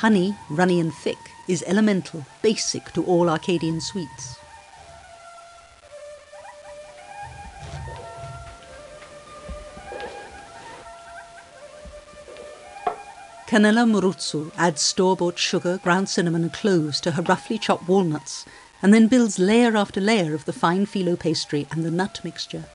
Honey, runny and thick, is elemental, basic to all Arcadian sweets. Canela Muruzzo adds store-bought sugar, ground cinnamon and cloves to her roughly chopped walnuts, and then builds layer after layer of the fine phyllo pastry and the nut mixture.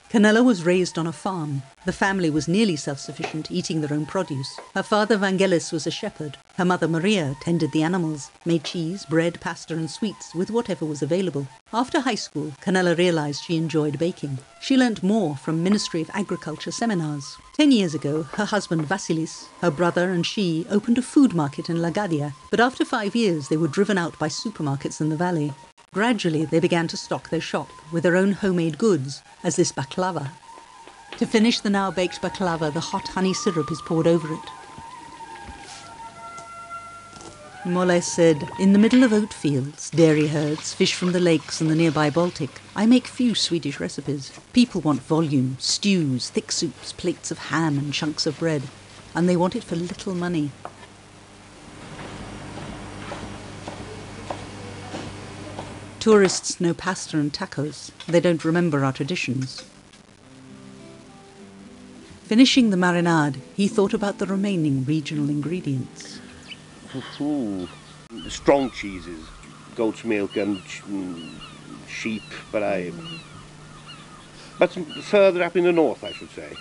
Canela was raised on a farm. The family was nearly self-sufficient, eating their own produce. Her father Vangelis was a shepherd. Her mother Maria tended the animals, made cheese, bread, pasta and sweets with whatever was available. After high school, Canela realised she enjoyed baking. She learnt more from Ministry of Agriculture seminars. 10 years ago, her husband Vasilis, her brother and she opened a food market in Lagadia, but after 5 years they were driven out by supermarkets in the valley. Gradually they began to stock their shop with their own homemade goods, as this baklava. To finish the now baked baklava, the hot honey syrup is poured over it. Mole said, "In the middle of oat fields, dairy herds, fish from the lakes and the nearby Baltic, I make few Swedish recipes. People want volume, stews, thick soups, plates of ham and chunks of bread, and they want it for little money." Tourists know pasta and tacos. They don't remember our traditions. Finishing the marinade, he thought about the remaining regional ingredients. Strong cheeses, goat's milk and sheep, but further up in the north, I should say.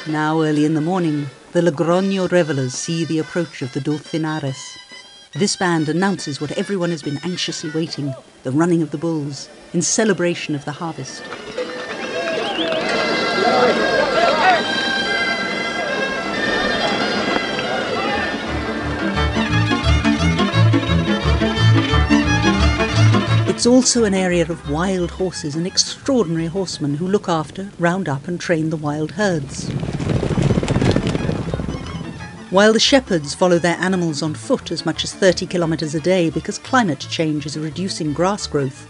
Now early in the morning, the Logroño revellers see the approach of the Dulcinares. This band announces what everyone has been anxiously waiting, the running of the bulls, in celebration of the harvest. It's also an area of wild horses and extraordinary horsemen who look after, round up and train the wild herds. While the shepherds follow their animals on foot as much as 30 kilometres a day because climate change is reducing grass growth,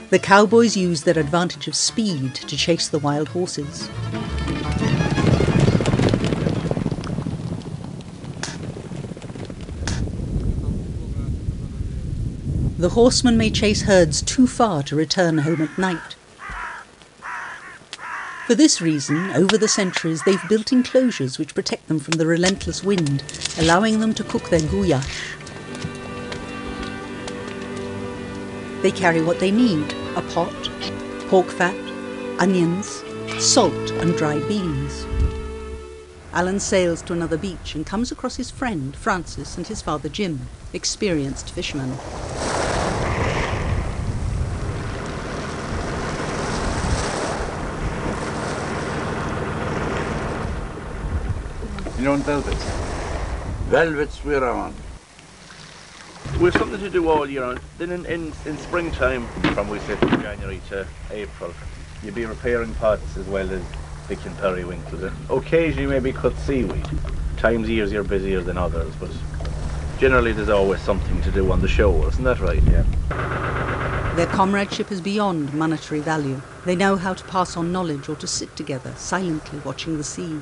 the cowboys use their advantage of speed to chase the wild horses. The horsemen may chase herds too far to return home at night. For this reason, over the centuries, they've built enclosures which protect them from the relentless wind, allowing them to cook their goulash. They carry what they need: a pot, pork fat, onions, salt and dried beans. Alan sails to another beach and comes across his friend, Francis, and his father Jim, experienced fishermen. You know, in velvets? Velvets we're on. We've something to do all year round. Then in springtime, from we say from January to April, you'd be repairing pots as well as picking periwinkles. And occasionally maybe cut seaweed. Times years you're busier than others, but generally there's always something to do on the show, isn't that right? Yeah. Their comradeship is beyond monetary value. They know how to pass on knowledge or to sit together, silently watching the sea.